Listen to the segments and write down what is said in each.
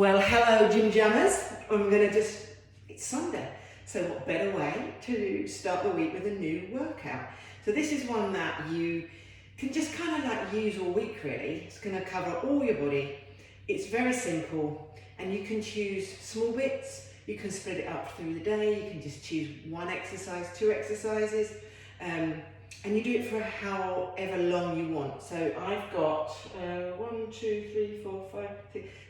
Well, hello Gym Jammers. It's Sunday, so what better way to start the week with a new workout? So this is one that you can just kind of like use all week really. It's going to cover all your body. It's very simple and you can choose small bits. You can split it up through the day. You can just choose one exercise, two exercises, and you do it for however long you want. So I've got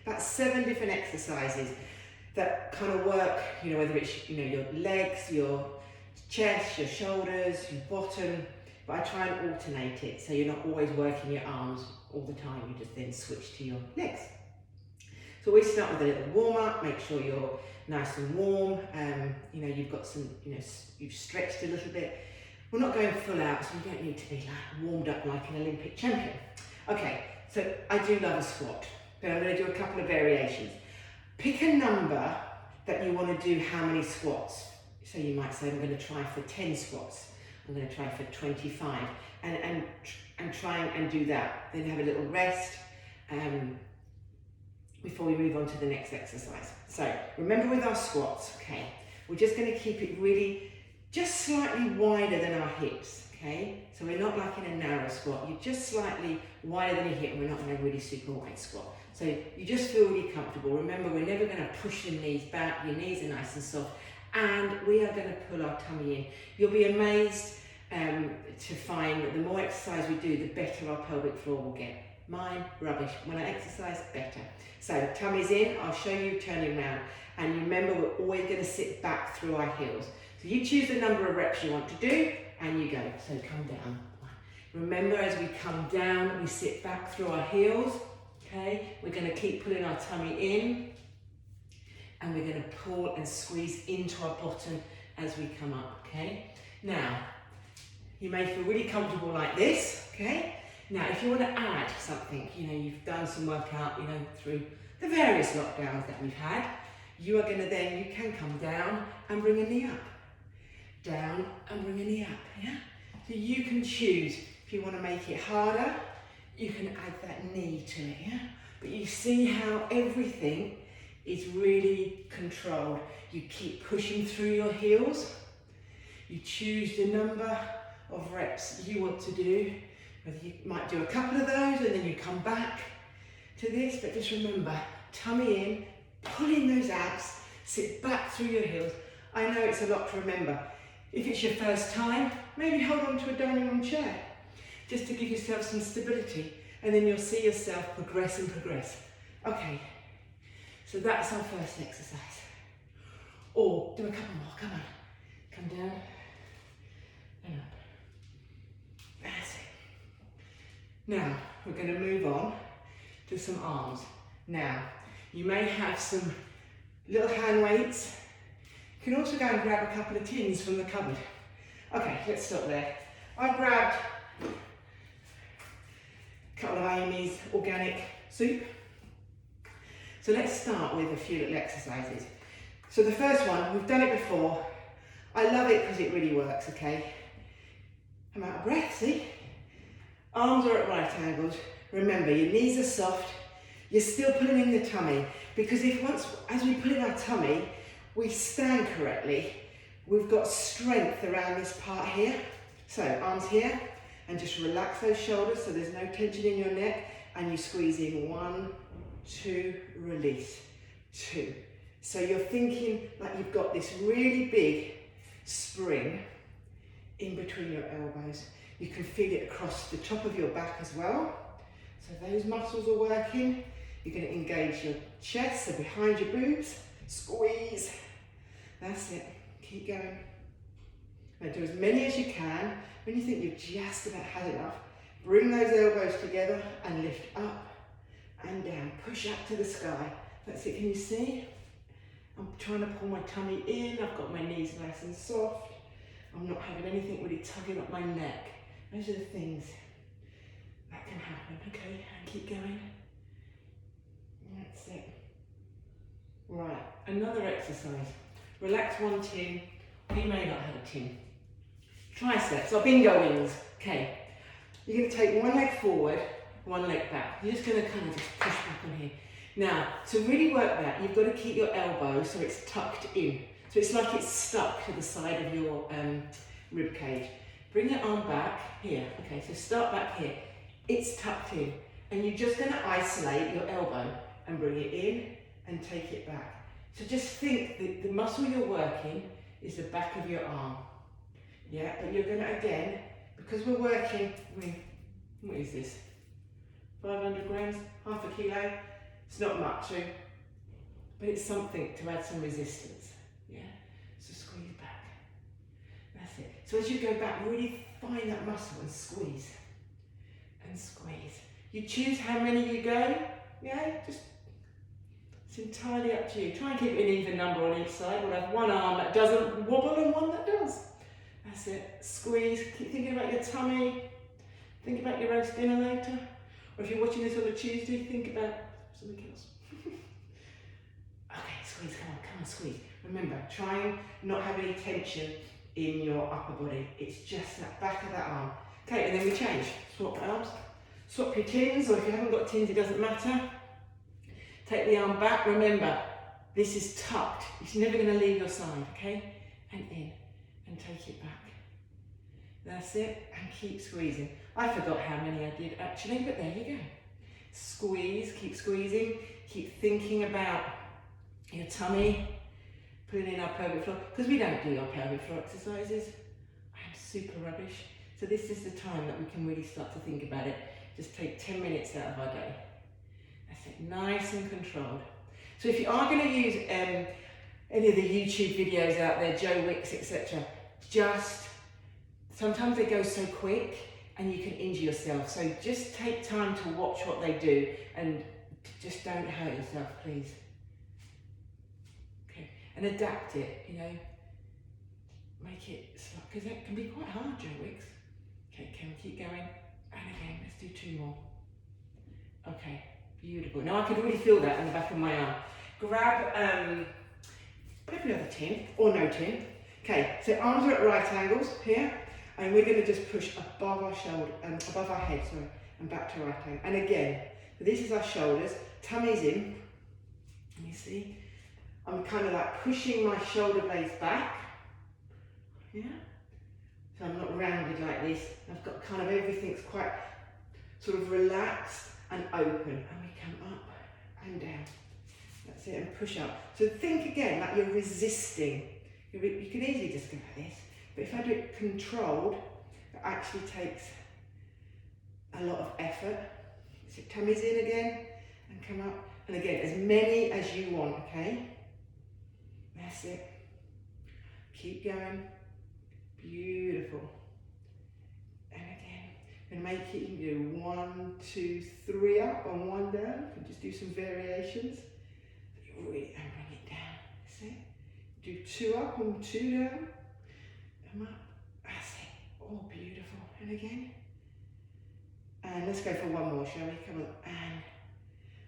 about 7 different exercises that kind of work, whether it's, your legs, your chest, your shoulders, your bottom, but I try and alternate it so you're not always working your arms all the time, you just then switch to your legs. So we start with a little warm up, make sure you're nice and warm, you've got some, you've stretched a little bit. We're not going full out, so you don't need to be like warmed up like an Olympic champion. Okay, so I do love a squat, but I'm going to do a couple of variations. Pick a number that you want to do how many squats. So you might say, I'm going to try for 10 squats. I'm going to try for 25, and try and do that. Then have a little rest before we move on to the next exercise. So remember with our squats, okay, we're just going to keep it really just slightly wider than our hips, okay? So we're not like in a narrow squat, you're just slightly wider than your hip, and we're not in a really super wide squat. So you just feel really comfortable. Remember, we're never gonna push your knees back, your knees are nice and soft, and we are gonna pull our tummy in. You'll be amazed to find that the more exercise we do, the better our pelvic floor will get. Mine, rubbish. When I exercise, better. So tummy's in, I'll show you turning around. And remember, we're always gonna sit back through our heels. So you choose the number of reps you want to do, and you go. So come down. Remember, as we come down, we sit back through our heels, okay? We're gonna keep pulling our tummy in, and we're gonna pull and squeeze into our bottom as we come up, okay? Now, you may feel really comfortable like this, okay? Now, if you want to add something, you've done some workout, through the various lockdowns that we've had, you can come down and bring a knee up. Down and bring a knee up, yeah? So you can choose, if you want to make it harder, you can add that knee to it, yeah? But you see how everything is really controlled. You keep pushing through your heels. You choose the number of reps you want to do. Whether you might do a couple of those and then you come back to this, but just remember, tummy in, pull in those abs, sit back through your heels. I know it's a lot to remember. If it's your first time, maybe hold on to a dining room chair, just to give yourself some stability, and then you'll see yourself progress and progress. Okay, so that's our first exercise. Or do a couple more, come on. Come down and up. That's it. Now, we're going to move on to some arms. Now, you may have some little hand weights. You can also go and grab a couple of tins from the cupboard. Okay, let's stop there. I grabbed a couple of Amy's organic soup. So let's start with a few little exercises. So the first one, we've done it before. I love it because it really works, okay? I'm out of breath, see? Arms are at right angles. Remember, your knees are soft. You're still pulling in the tummy, because as we pull in our tummy, we stand correctly, we've got strength around this part here. So arms here, and just relax those shoulders so there's no tension in your neck, and you squeeze in 1, 2, release, 2. So you're thinking like you've got this really big spring in between your elbows. You can feel it across the top of your back as well. So those muscles are working. You're going to engage your chest, so behind your boobs, squeeze. That's it, keep going. Now do as many as you can. When you think you've just about had enough, bring those elbows together and lift up and down. Push up to the sky. That's it, can you see? I'm trying to pull my tummy in. I've got my knees nice and soft. I'm not having anything really tugging up my neck. Those are the things that can happen, okay? And keep going. That's it. Right, another exercise. Relax one tin. You may not have a tin. Triceps or bingo wings. Okay. You're going to take one leg forward, one leg back. You're just going to kind of just push back on here. Now, to really work that, you've got to keep your elbow so it's tucked in. So it's like it's stuck to the side of your rib cage. Bring your arm back here. Okay, so start back here. It's tucked in. And you're just going to isolate your elbow and bring it in and take it back. So just think that the muscle you're working is the back of your arm. Yeah, but you're going to, again, because we're working with, what is this? 500 grams, half a kilo. It's not much, but it's something to add some resistance. Yeah, so squeeze back. That's it. So as you go back, really find that muscle and squeeze. And squeeze. You choose how many you go. Yeah, just, it's entirely up to you. Try and keep an even number on each side. We'll have one arm that doesn't wobble and one that does. That's it. Squeeze. Keep thinking about your tummy. Think about your roast dinner later. Or if you're watching this on a Tuesday, think about something else. Okay, squeeze, come on, squeeze. Remember, try and not have any tension in your upper body. It's just that back of that arm. Okay, and then we change. Swap arms. Swap your tins, or if you haven't got tins, it doesn't matter. Take the arm back. Remember, this is tucked. It's never going to leave your side, okay? And in, and take it back. That's it, and keep squeezing. I forgot how many I did actually, but there you go. Squeeze, keep squeezing, keep thinking about your tummy, putting in our pelvic floor, because we don't do our pelvic floor exercises. I am super rubbish. So this is the time that we can really start to think about it. Just take 10 minutes out of our day. That's it, nice and controlled. So if you are going to use any of the YouTube videos out there, Joe Wicks, etc., just, sometimes they go so quick and you can injure yourself. So just take time to watch what they do and just don't hurt yourself, please. Okay, and adapt it, you know. Make it, because that can be quite hard, Joe Wicks. Okay, can we keep going? And again, let's do 2 more. Okay, beautiful. Now I can really feel that in the back of my arm. Grab every other tin, or no tin. Okay, so arms are at right angles here. And we're going to just push above our shoulder, above our head, sorry, and back to right angle. And again, so this is our shoulders, tummy's in. Let me see. I'm kind of like pushing my shoulder blades back. Yeah. So I'm not rounded like this. I've got kind of everything's quite sort of relaxed and open. And we come up and down. That's it, and push up. So think again like you're resisting. You can easily just go like this. But if I do it controlled, it actually takes a lot of effort. So tummy's in again, and come up. And again, as many as you want, okay? That's it. Keep going. Beautiful. And again, I'm going to make it, you can do 1, 2, 3 up and 1 down. You can just do some variations. Really, and bring it down. That's it. Do 2 up and 2 down. Come up, that's it, oh beautiful, and again, and let's go for 1 more, shall we, come on, and,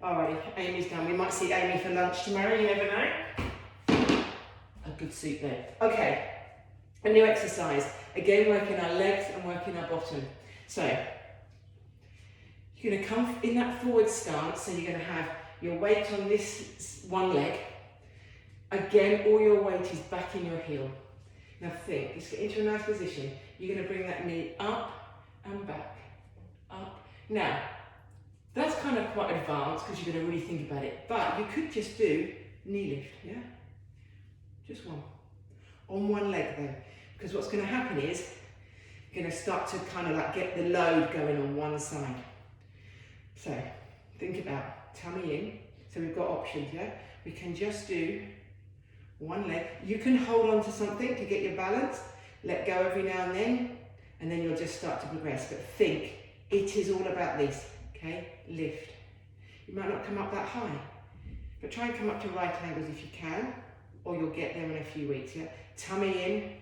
alrighty, Amy's done, we might see Amy for lunch tomorrow, you never know, a good suit there. Okay, a new exercise, again working our legs and working our bottom, so, you're going to come in that forward stance, so you're going to have your weight on this one leg, again all your weight is back in your heel. Now think, just get into a nice position. You're going to bring that knee up and back, up. Now, that's kind of quite advanced because you're going to really think about it. But you could just do knee lift, yeah? Just 1. On 1 leg then. Because what's going to happen is, you're going to start to kind of like get the load going on one side. So, think about tummy in. So we've got options, yeah? We can just do 1 leg. You can hold on to something to get your balance, let go every now and then you'll just start to progress. But think, it is all about this, okay? Lift. You might not come up that high, but try and come up to right angles if you can, or you'll get there in a few weeks, yeah? Tummy in,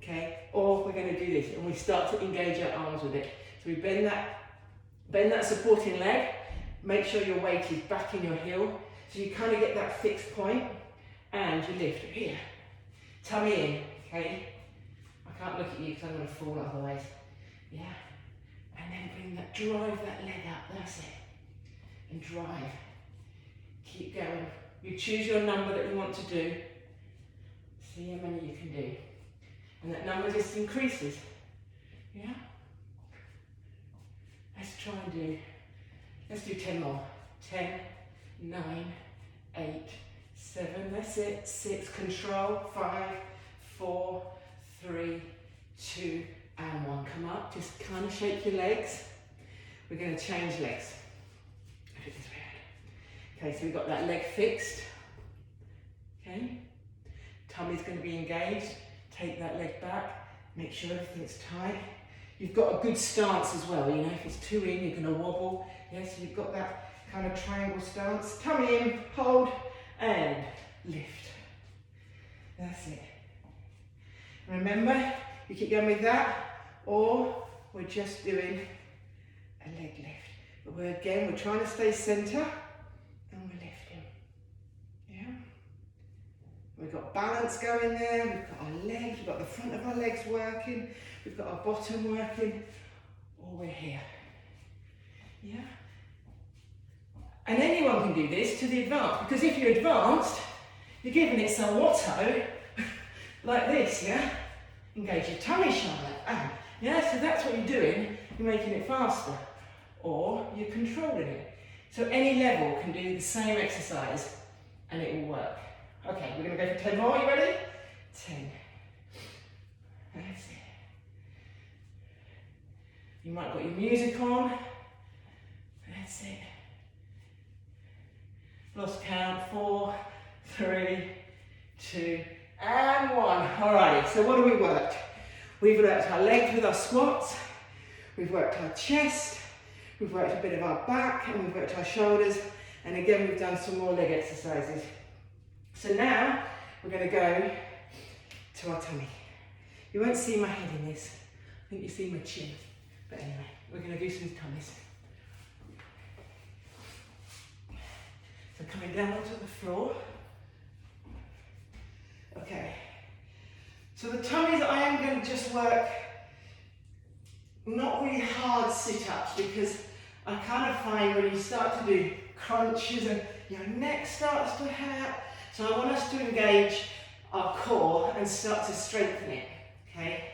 okay? Or we're going to do this, and we start to engage our arms with it. So we bend that supporting leg, make sure your weight is back in your heel, so you kind of get that fixed point. And you lift here, tummy in, okay? I can't look at you because I'm going to fall otherwise. Yeah, and then drive that leg up, that's it. And drive. Keep going. You choose your number that you want to do. See how many you can do. And that number just increases. Yeah? Let's do 10 more. 10, 9, 8, 7, that's it. 6, control. 5, 4, 3, 2, and 1. Come up, just kind of shake your legs. We're going to change legs. Okay, so we've got that leg fixed. Okay, tummy's going to be engaged. Take that leg back, make sure everything's tight. You've got a good stance as well, you know, if it's too in, you're going to wobble. Yeah, so you've got that kind of triangle stance. Tummy in, hold, and lift. That's it. Remember, you keep going with that, or we're just doing a leg lift. But we're trying to stay centre, and we're lifting. Yeah? We've got balance going there, we've got our legs, we've got the front of our legs working, we've got our bottom working, or we're here. Yeah? And anyone can do this to the advanced, because if you're advanced, you're giving it some motto, like this, yeah? Engage your tummy sharp. Yeah, so that's what you're doing, you're making it faster, or you're controlling it. So any level can do the same exercise, and it will work. Okay, we're going to go for 10 more, you ready? 10. That's it. You might have got your music on. That's it. Lost count. 4, 3, 2, and 1. Alrighty, so what have we worked? We've worked our legs with our squats. We've worked our chest. We've worked a bit of our back, and we've worked our shoulders. And again, we've done some more leg exercises. So now we're going to go to our tummy. You won't see my head in this. I think you see my chin. But anyway, we're going to do some tummies. So coming down onto the floor. Okay. So the tummies, I am going to just work not really hard sit-ups, because I kind of find when you start to do crunches and your neck starts to hurt. So I want us to engage our core and start to strengthen it, okay?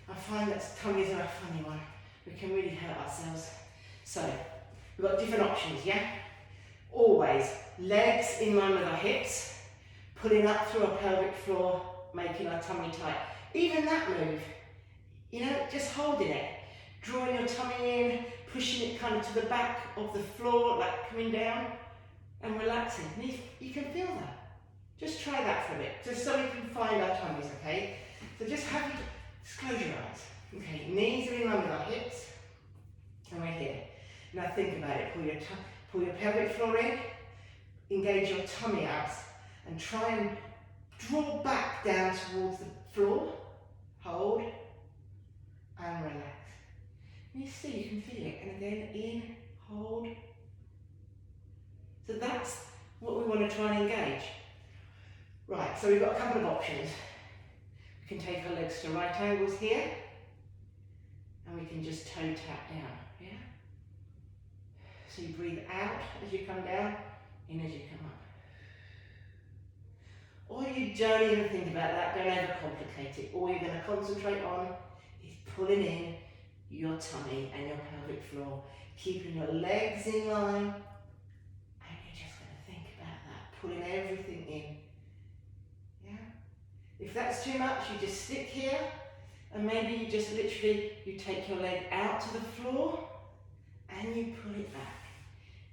I find that tummies are a funny one. We can really hurt ourselves. So, we've got different options, yeah? Always, legs in line with our hips, pulling up through our pelvic floor, making our tummy tight. Even that move, you know, just holding it, drawing your tummy in, pushing it kind of to the back of the floor, like coming down, and relaxing. And you can feel that. Just try that for a bit, just so we can find our tummies, okay? So just close your eyes. Okay, knees are in line with our hips, and we're here. Now think about it, pull your pelvic floor in, engage your tummy abs, and try and draw back down towards the floor, hold, and relax. And you see, you can feel it, and again, in, hold. So that's what we want to try and engage. Right, so we've got a couple of options. We can take our legs to right angles here, and we can just toe tap down, yeah? So you breathe out as you come down, in as you come up. Or you don't even think about that, don't overcomplicate it. All you're going to concentrate on is pulling in your tummy and your pelvic floor, keeping your legs in line, and you're just going to think about that, pulling everything in. If that's too much, you just stick here, and maybe you just literally, you take your leg out to the floor, and you pull it back.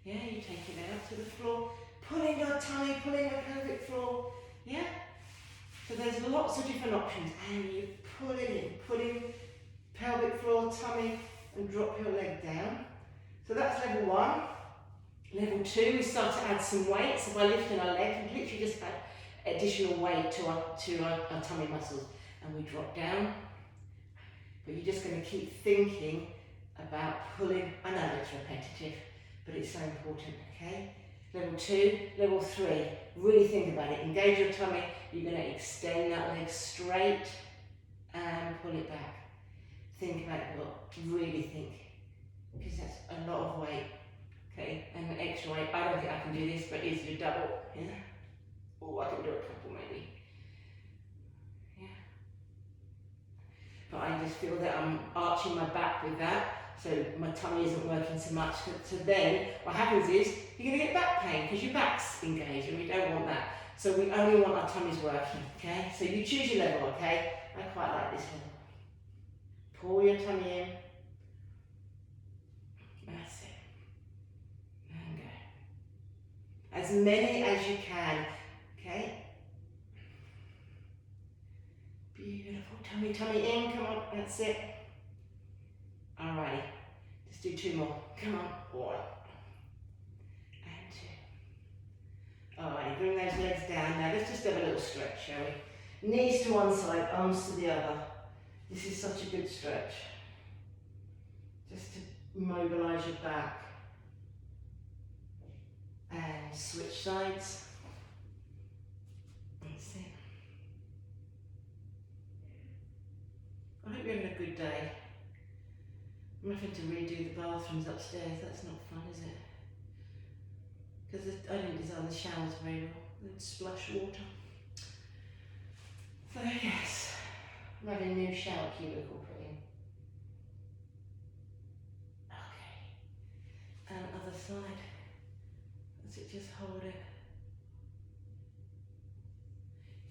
Yeah, you take it out to the floor, pulling your tummy, pulling your pelvic floor, yeah? So there's lots of different options, and you pull it in, pelvic floor, tummy, and drop your leg down. So that's level 1. Level 2, we start to add some weight, so by lifting our legs, we literally just add additional weight to our tummy muscles, and we drop down. But you're just going to keep thinking about pulling. I know it's repetitive, but it's so important, okay? Level 2, level 3, really think about it. Engage your tummy, you're going to extend that leg straight and pull it back. Think about it, really think, because that's a lot of weight Okay, and an extra weight. I don't think I can do this, but is your double. Yeah. Oh, I can do a couple maybe. Yeah. But I just feel that I'm arching my back with that, so my tummy isn't working so much. So then what happens is you're going to get back pain because your back's engaged, and we don't want that. So we only want our tummies working. Okay. So you choose your level. Okay. I quite like this level. Pull your tummy in. That's it. And go. As many as you can. Okay. Beautiful. Tummy in. Come on. That's it. Alrighty. Just do 2 more. Come on. 1. And 2. Alrighty. Bring those legs down. Now let's just have a little stretch, shall we? Knees to one side, arms to the other. This is such a good stretch. Just to mobilise your back. And switch sides. That's it. I hope you're having a good day. I'm having to redo the bathrooms upstairs. That's not fun, is it? Because I didn't design the showers very well. They'd splash water. So yes, I'm having a new shower cubicle put in. Okay. And other side. That's it, just hold it.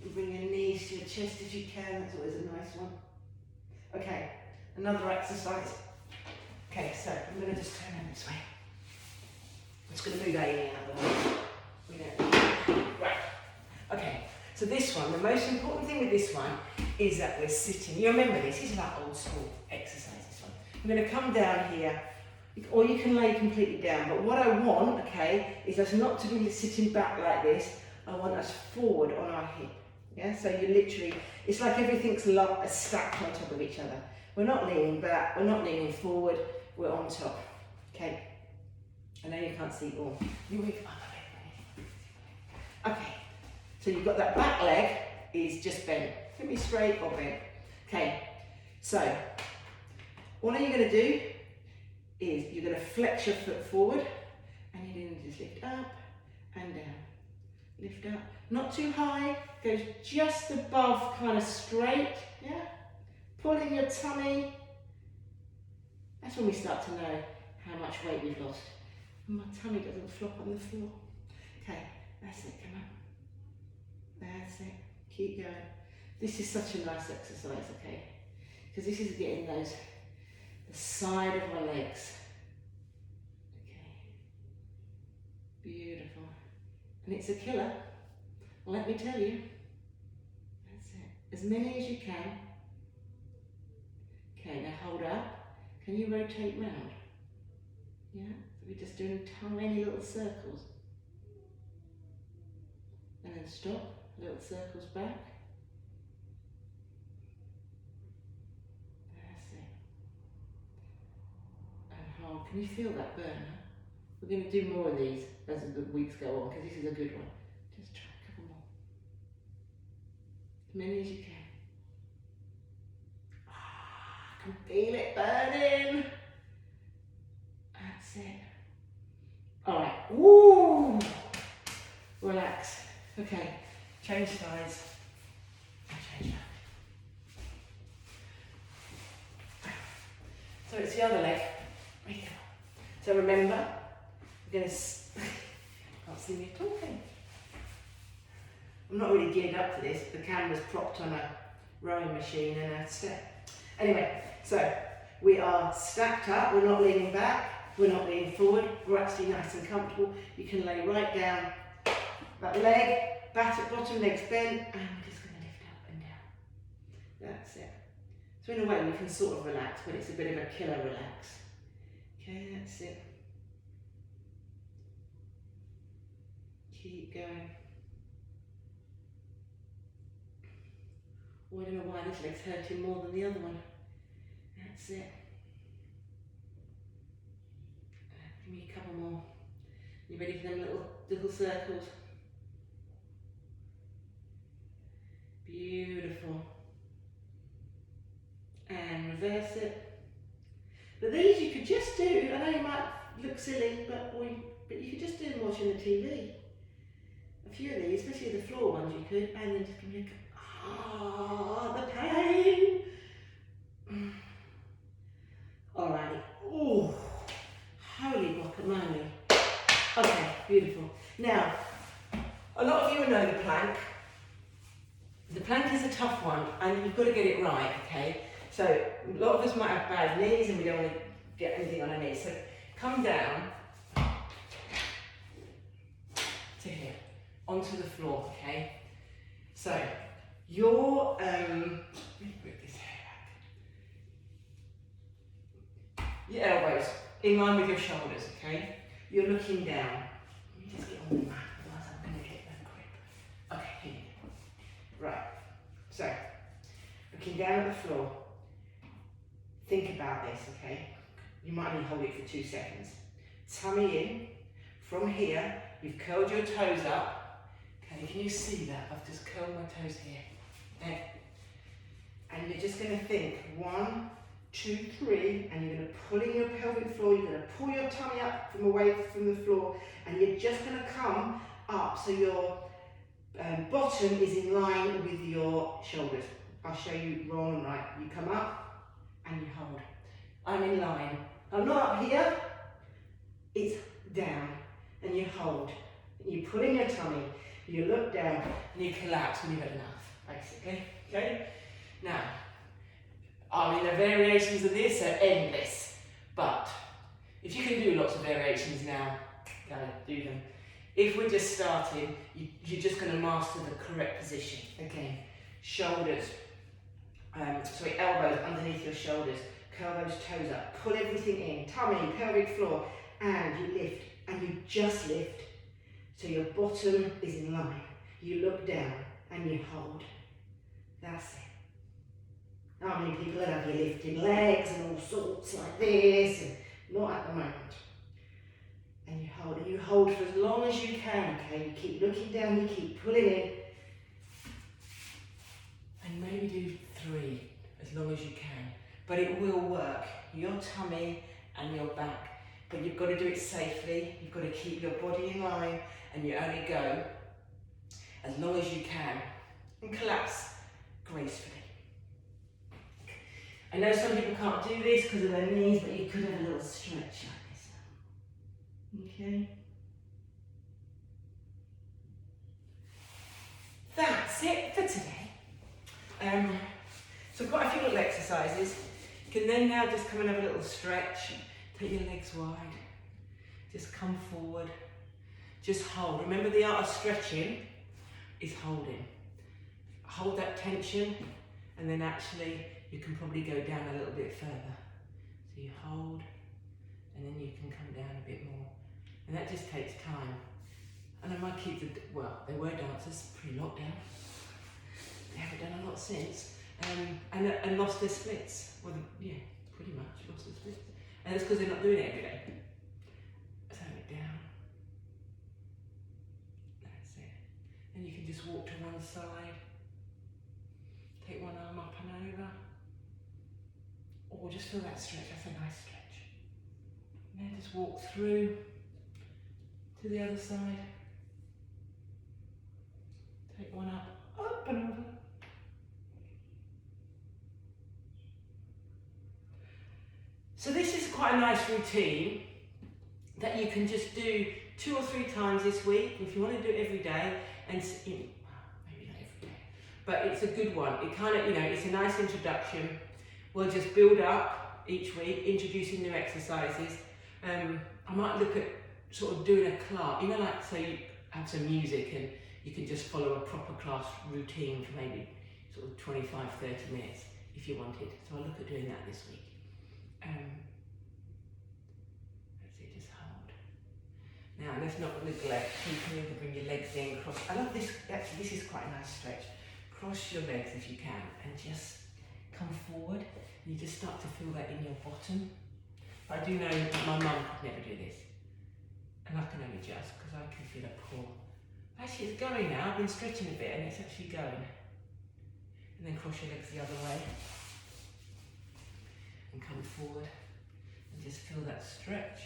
And bring your knees to your chest if you can, that's always a nice one. Okay, another exercise. Okay, so I'm going to just turn it this way. I'm just going to move Amy out of the way. We don't. Right. Okay, so this one, the most important thing with this one is that we're sitting. You remember this is about old school exercise, this one. I'm going to come down here, or you can lay completely down, but what I want, okay, is us not to be sitting back like this. I want us forward on our hip. Yeah, so you literally, it's like everything's stacked on top of each other. We're not leaning back, we're not leaning forward, we're on top. Okay, I know you can't see all. You move up a bit. Okay, so you've got that back leg is just bent. Can be straight or bent. Okay, so all you're going to do is you're going to flex your foot forward and you're going to just lift up and down. Lift up, not too high, goes just above kind of straight, yeah? Pulling your tummy. That's when we start to know how much weight we've lost. And my tummy doesn't flop on the floor. Okay, that's it, come on. That's it, keep going. This is such a nice exercise, okay? Because this is getting the side of my legs. Okay, beautiful. And it's a killer, let me tell you. That's it. As many as you can. Okay, now hold up. Can you rotate round? Yeah? So we're just doing tiny little circles. And then stop, little circles back. That's it. And hold. Can you feel that burn? We're going to do more of these as the weeks go on, because this is a good one. Just try a couple more. As many as you can. I can feel it burning. That's it. Alright. Woo! Relax. Okay. Change sides. Change that. So it's the other leg. So remember, we're going to, can't see me talking. I'm not really geared up for this. The camera's propped on a rowing machine and a step. Anyway, so we are stacked up. We're not leaning back. We're not leaning forward. We're actually nice and comfortable. You can lay right down. That leg, bottom leg's bent, and we're just going to lift up and down. That's it. So in a way we can sort of relax, but it's a bit of a killer relax. Okay, that's it. Keep going. Oh, I don't know why this leg's hurting more than the other one. That's it. Give me a couple more. You ready for them little circles? Beautiful. And reverse it. But these you could just do, I know look silly, but you could just do them watching the TV. A few of these, especially the floor ones, you could, and then just give me the pain. Alrighty. Oh, holy guacamole. Okay, beautiful. Now, a lot of you will know the plank. The plank is a tough one, and you've got to get it right, okay? So, a lot of us might have bad knees, and we don't want to get anything on our knees. So, come down to here, onto the floor, okay? So, your, let me put this hair back. Your elbows in line with your shoulders, okay? You're looking down. Let me just get on the mat, otherwise I'm going to get that grip. Okay, here you go. Right, so, looking down at the floor. Think about this, okay? You might only hold it for 2 seconds. Tummy in. From here, you've curled your toes up. Okay, can you see that? I've just curled my toes here. Okay. And you're just going to think 1, 2, 3, and you're going to pull in your pelvic floor. You're going to pull your tummy up from away from the floor, and you're just going to come up so your bottom is in line with your shoulders. I'll show you wrong and right. You come up and you hold. I'm in line. I'm not up here. It's down, and you hold. You pull in your tummy. You look down, and you collapse when you've had enough, basically. Okay. Now, I mean, the variations of this are endless, but if you can do lots of variations now, go do them. If we're just starting, you're just going to master the correct position. Again, shoulders, elbows underneath your shoulders, curl those toes up, pull everything in, tummy, pelvic floor, and you lift, and you just lift, so your bottom is in line. You look down, and you hold. That's it. How many people have you lifting legs and all sorts like this, and not at the moment. And you hold for as long as you can, okay? You keep looking down, you keep pulling in. And maybe do 3, as long as you can. But it will work, your tummy and your back. But you've got to do it safely, you've got to keep your body in line, and you only go as long as you can. And collapse gracefully. I know some people can't do this because of their knees, but you could have a little stretch like this. Okay. That's it for today. So quite a few little exercises. You can then now just come and have a little stretch. Take your legs wide. Just come forward. Just hold. Remember, the art of stretching is holding. Hold that tension, and then actually you can probably go down a little bit further. So you hold, and then you can come down a bit more. And that just takes time. And I might keep they were dancers pre-lockdown. They haven't done a lot since. And lost their splits. Well, yeah, pretty much lost their splits. And that's because they're not doing it every day. Turn it down. That's it. And you can just walk to one side. Take one arm up and over. Or just feel that stretch. That's a nice stretch. And then just walk through to the other side. Take one up and over. So this is quite a nice routine that you can just do 2 or 3 times this week. If you want to do it every day, and maybe not every day, but it's a good one. It kind of, it's a nice introduction. We'll just build up each week, introducing new exercises. I might look at sort of doing a class, like so you have some music and you can just follow a proper class routine for maybe sort of 25, 30 minutes if you wanted. So I'll look at doing that this week. Let's see, just hold. Now let's not neglect, you can either bring your legs in, cross. I love this, actually this is quite a nice stretch. Cross your legs if you can and just come forward. And you just start to feel that in your bottom. I do know my mum could never do this. And I can only just, because I can feel a pull. Actually it's going now, I've been stretching a bit and it's actually going. And then cross your legs the other way. And come forward and just feel that stretch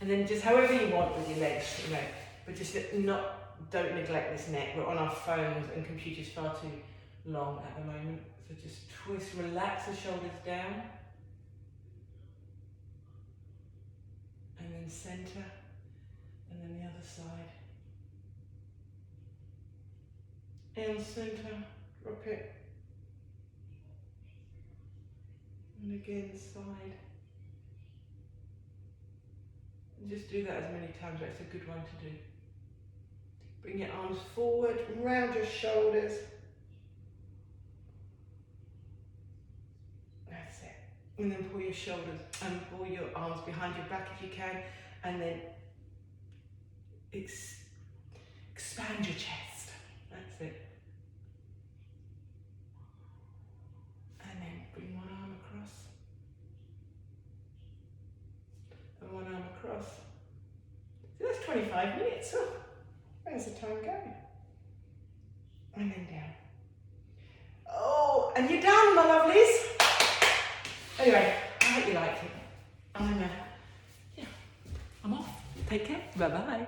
And then just however you want with your legs, you know, but just don't neglect this neck. We're on our phones and computers far too long at the moment. So just twist, relax the shoulders down. And then center, and then the other side. And center, drop it. And again, side. And just do that as many times, that's a good one to do. Bring your arms forward, round your shoulders. That's it. And then pull your shoulders and pull your arms behind your back if you can. And then expand your chest. That's it. And then bring one arm across. And one arm across. So that's 25 minutes. Oh, where's the time going? And then down. Oh, and you're done, my lovelies. Anyway, I hope you liked it. I'm off. Take care. Bye-bye.